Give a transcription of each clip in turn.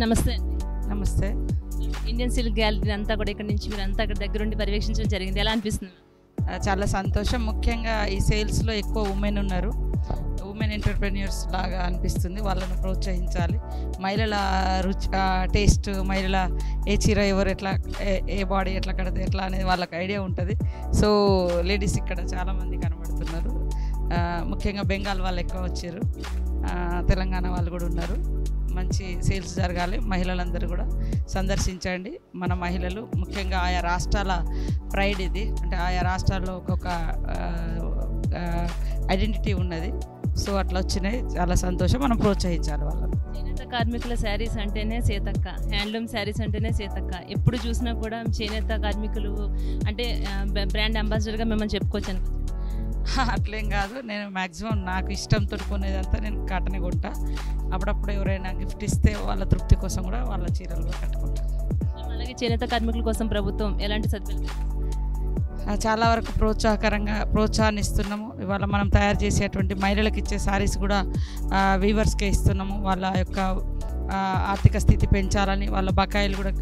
నమస్తే అండి. నమస్తే. ఇండియన్ సిల్క్ గ్యాలరీ అంతా కూడా ఇక్కడ నుంచి మీరంతా అక్కడ దగ్గరుండి పర్యవేక్షించడం జరిగింది. ఎలా అనిపిస్తుంది? చాలా సంతోషం. ముఖ్యంగా ఈ సేల్స్లో ఎక్కువ ఉమెన్ ఉన్నారు. ఉమెన్ ఎంటర్ప్రెన్యూర్స్ లాగా అనిపిస్తుంది. వాళ్ళను ప్రోత్సహించాలి. మహిళల రుచి, టేస్ట్, మహిళల ఏ చీర ఎవరు ఎట్లా, ఏ బాడీ ఎట్లా కడితే ఎట్లా అనేది వాళ్ళకి ఐడియా ఉంటుంది. సో లేడీస్ ఇక్కడ చాలామంది కనబడుతున్నారు. ముఖ్యంగా బెంగాల్ వాళ్ళు ఎక్కువ వచ్చారు, తెలంగాణ వాళ్ళు కూడా ఉన్నారు. మంచి సేల్స్ జరగాలి. మహిళలందరూ కూడా సందర్శించండి. మన మహిళలు ముఖ్యంగా ఆయా రాష్ట్రాల ప్రైడ్ ఇది. అంటే ఆయా రాష్ట్రాల్లో ఒక్కొక్క ఐడెంటిటీ ఉన్నది. సో అట్లా వచ్చినాయి, చాలా సంతోషం. మనం ప్రోత్సహించాలి వాళ్ళని. చేనేత కార్మికుల శారీస్ అంటేనే సీతక్క, హ్యాండ్లూమ్ శారీస్ అంటేనే సీతక్క. ఎప్పుడు చూసినా కూడా చేనేత కార్మికులు అంటే బ్రాండ్ అంబాసిడర్గా మిమ్మల్ని చెప్పుకోవచ్చు అనుకో. అట్లేం కాదు. నేను మ్యాక్సిమం నాకు ఇష్టంతో కొనేదంతా నేను కాటనే కొంటా. అప్పుడప్పుడు ఎవరైనా గిఫ్ట్ ఇస్తే వాళ్ళ తృప్తి కోసం కూడా వాళ్ళ చీరలు కూడా కట్టుకుంటాను. అలాగే చేనేత కార్మికుల కోసం ప్రభుత్వం ఎలాంటి సదుపాయాలు? చాలా వరకు ప్రోత్సాహాన్ని ఇస్తున్నాము. ఇవాళ మనం తయారు చేసేటువంటి మహిళలకు ఇచ్చే శారీస్ కూడా వీవర్స్కే ఇస్తున్నాము. వాళ్ళ యొక్క ఆర్థిక స్థితి పెంచాలని, వాళ్ళ బకాయిలు కూడా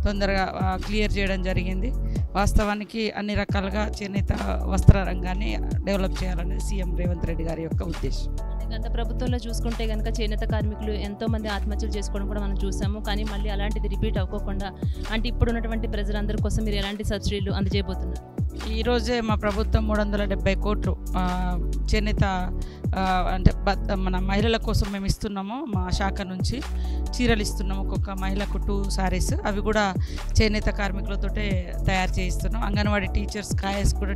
తొందరగా క్లియర్ చేయడం జరిగింది. వాస్తవానికి అన్ని రకాలుగా చేనేత వస్త్ర రంగాన్ని డెవలప్ చేయాలనేది సీఎం రేవంత్ రెడ్డి గారి యొక్క ఉద్దేశం. గత ప్రభుత్వంలో చూసుకుంటే కనుక చేనేత కార్మికులు ఎంతోమంది ఆత్మహత్యలు చేసుకోవడం కూడా మనం చూసాము. కానీ మళ్ళీ అలాంటిది రిపీట్ అవ్వకుండా అంటే ఇప్పుడు ఉన్నటువంటి ప్రజలందరి కోసం మీరు ఎలాంటి సబ్సిడీలు అందజేయబోతున్నారు? ఈరోజే మా ప్రభుత్వం 370 కోట్లు చేనేత అంటే మన మహిళల కోసం మేము ఇస్తున్నాము. మా శాఖ నుంచి చీరలు ఇస్తున్నాము. ఒక్కొక్క మహిళకు 2 శారీస్. అవి కూడా చేనేత కార్మికులతోటే తయారు చేయిస్తున్నాం. అంగన్వాడీ టీచర్స్ కాయస్ కూడా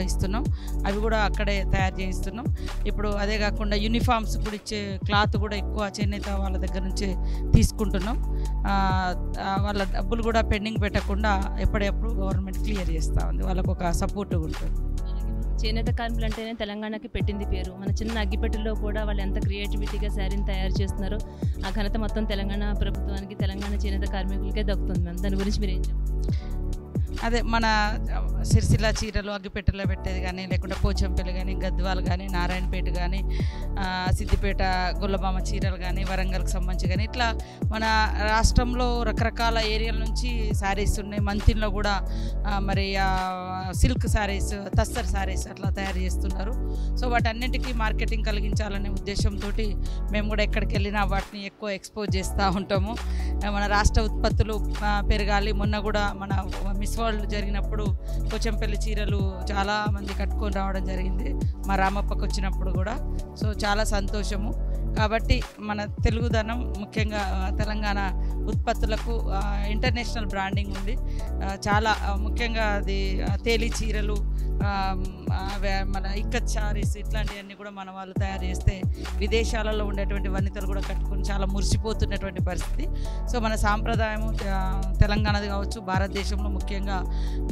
ఇస్తున్నాం. అవి కూడా అక్కడే తయారు చేయిస్తున్నాం. ఇప్పుడు అదే కాకుండా యూనిఫామ్స్ కూడా ఇచ్చే క్లాత్ కూడా ఎక్కువ చేనేత వాళ్ళ దగ్గర నుంచే తీసుకుంటున్నాం. వాళ్ళ డబ్బులు కూడా పెండింగ్ పెట్టకుండా ఎప్పుడెప్పుడు గవర్నమెంట్ క్లియర్ చేస్తూ ఉంది. వాళ్ళకు ఒక సపోర్ట్ ఉంటుంది. చేనేత కార్మికులు అంటేనే తెలంగాణకి పెట్టింది పేరు. మన చిన్న అగ్గిపెట్టెలో కూడా వాళ్ళు ఎంత క్రియేటివిటీగా శారీని తయారు చేస్తున్నారో ఆ ఘనత మొత్తం తెలంగాణ ప్రభుత్వానికి, తెలంగాణ చేనేత కార్మికులకే దక్కుతుంది. మ్యామ్, దాని గురించి మీరు ఏం చెప్తారు? అదే మన సిరిసిల్ల చీరలు అగ్గిపెట్టెలో పెట్టేది కానీ, లేకుంటే పోచంపల్లి కానీ, గద్వాల్ కానీ, నారాయణపేట కానీ, సిద్దిపేట గొల్లబామ చీరలు కానీ, వరంగల్కి సంబంధించి కానీ, ఇట్లా మన రాష్ట్రంలో రకరకాల ఏరియాల నుంచి శారీస్ ఉన్నాయి. మంతిన్లో కూడా మరి సిల్క్ శారీస్, తస్తర్ శారీస్ అట్లా తయారు చేస్తున్నారు. సో వాటన్నిటికీ మార్కెటింగ్ కలిగించాలనే ఉద్దేశంతో మేము కూడా ఎక్కడికి వెళ్ళినా వాటిని ఎక్కువ ఎక్స్పోజ్ చేస్తూ ఉంటాము. మన రాష్ట్ర ఉత్పత్తులు పెరగాలి. మొన్న కూడా మన మిస్ వరల్డ్ జరిగినప్పుడు పోచంపల్లి చీరలు చాలామంది కట్టుకొని రావడం జరిగింది, మా రామప్పకు వచ్చినప్పుడు కూడా. సో చాలా సంతోషము. కాబట్టి మన తెలుగుదనం ముఖ్యంగా తెలంగాణ ఉత్పత్తులకు ఇంటర్నేషనల్ బ్రాండింగ్ ఉంది. చాలా ముఖ్యంగా అది తేలి చీరలు, మన ఇక్కత్ శారీస్ ఇట్లాంటివన్నీ కూడా మన వాళ్ళు తయారు చేస్తే విదేశాలలో ఉండేటువంటి వనితలు కూడా కట్టుకొని చాలా మురిసిపోతున్నటువంటి పరిస్థితి. సో మన సాంప్రదాయము తెలంగాణది కావచ్చు, భారతదేశంలో ముఖ్యంగా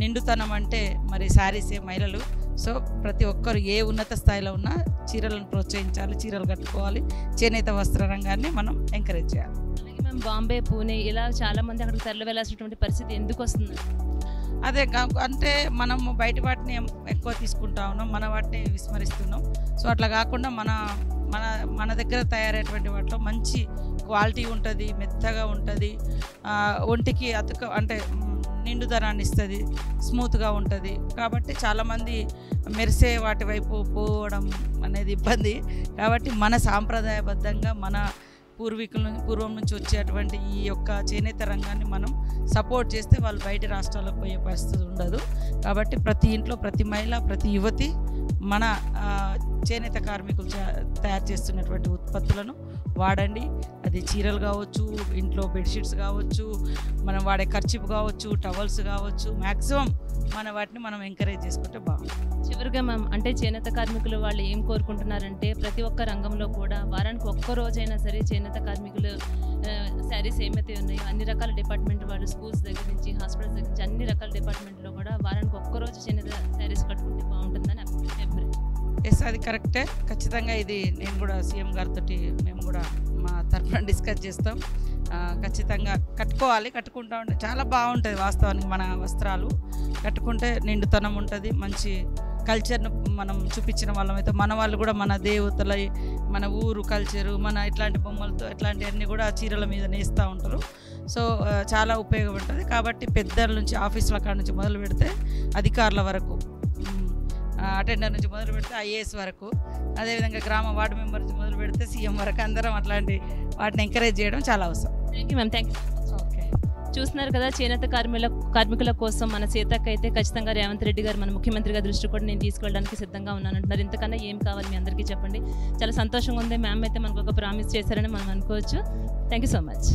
నిండుతనం అంటే మరి శారీసే మహిళలు. సో ప్రతి ఒక్కరు ఏ ఉన్నత స్థాయిలో ఉన్నా చీరలను ప్రోత్సహించాలి, చీరలు కట్టుకోవాలి. చేనేత వస్త్ర రంగాన్ని మనం ఎంకరేజ్ చేయాలి. అలాగే మేము బాంబే, పూణే ఇలా చాలామంది అక్కడికి తరలి వెళ్ళాల్సినటువంటి పరిస్థితి ఎందుకు వస్తుంది? అదే అంటే మనం బయట వాటిని ఎక్కువ తీసుకుంటా ఉన్నాం, మన వాటిని విస్మరిస్తున్నాం. సో అట్లా కాకుండా మన మన మన దగ్గర తయారయ్యేటువంటి వాటిలో మంచి క్వాలిటీ ఉంటుంది, మెత్తగా ఉంటుంది, ఒంటికి అంటే నిండుదనాన్ని ఇస్తుంది, స్మూత్గా ఉంటుంది. కాబట్టి చాలామంది మెరిసే వాటి వైపు పోవడం అనేది ఇబ్బంది. కాబట్టి మన సాంప్రదాయబద్ధంగా మన పూర్వం నుంచి వచ్చేటువంటి ఈ యొక్క చేనేత రంగాన్ని మనం సపోర్ట్ చేస్తే వాళ్ళు బయట రాష్ట్రాలకు పోయే పరిస్థితి ఉండదు. కాబట్టి ప్రతి ఇంట్లో ప్రతి మహిళ, ప్రతి యువతి మన చేనేత కార్మికులు తయారు చేస్తున్నటువంటి ఉత్పత్తులను వాడండి. అది చీరలు కావచ్చు, ఇంట్లో బెడ్షీట్స్ కావచ్చు, మనం వాడే ఖర్చు కావచ్చు, టవల్స్ కావచ్చు, మ్యాక్సిమం మన వాటిని మనం ఎంకరేజ్ చేసుకుంటే బాగుంటుంది. చివరిగా మ్యామ్, అంటే చేనేత కార్మికులు వాళ్ళు ఏం కోరుకుంటున్నారంటే ప్రతి ఒక్క రంగంలో కూడా వారానికి ఒక్క రోజైనా సరే చేనేత కార్మికులు శారీస్ ఏమైతే ఉన్నాయో అన్ని రకాల డిపార్ట్మెంట్ వాళ్ళు, స్కూల్స్ దగ్గర నుంచి హాస్పిటల్స్ దగ్గర నుంచి అన్ని రకాల డిపార్ట్మెంట్లో కూడా వారానికి ఒక్కరోజు చేనేత శారీస్ కట్టుకుంటే బాగుంటుందని అభిప్రాయం. ఎస్, అది కరెక్టే. ఖచ్చితంగా ఇది నేను కూడా సీఎం గారితో మేము కూడా మా తరఫున డిస్కస్ చేస్తాం. ఖచ్చితంగా కట్టుకోవాలి, కట్టుకుంటూ ఉంటే చాలా బాగుంటుంది. వాస్తవానికి మన వస్త్రాలు కట్టుకుంటే నిండుతనం ఉంటుంది, మంచి కల్చర్ను మనం చూపించిన వాళ్ళమైతే మన వాళ్ళు కూడా మన దేవతల మన ఊరు కల్చరు మన ఇట్లాంటి బొమ్మలతో ఇట్లాంటివన్నీ కూడా చీరల మీద నేస్తూ ఉంటారు. సో చాలా ఉపయోగపడుతుంది. కాబట్టి పెద్దల నుంచి ఆఫీసుల కాడ నుంచి మొదలు పెడితే అధికారుల వరకు, అటెండర్ నుంచి మొదలు పెడితే ఐఏఎస్ వరకు, అదేవిధంగా గ్రామ వార్డు మెంబర్ నుంచి మొదలు పెడితే సీఎం వరకు అందరం అట్లాంటి వాటిని ఎంకరేజ్ చేయడం చాలా అవసరం. Thank you ma'am. Thank you. Okay, చూస్తున్నారు కదా, చేనేత కార్మికుల కోసం మన సీతక్క అయితే ఖచ్చితంగా రేవంత్ రెడ్డి గారు మన ముఖ్యమంత్రి గారి దృష్టి కూడా నేను తీసుకెళ్ళడానికి సిద్ధంగా ఉన్నానంటున్నారు. ఇంతకన్నా ఏం కావాలి మీ అందరికీ చెప్పండి. చాలా సంతోషంగా ఉంది. మ్యామ్ అయితే మనకు ఒక ప్రామిస్ చేశారని మనం అనుకోవచ్చు. Thank you so much.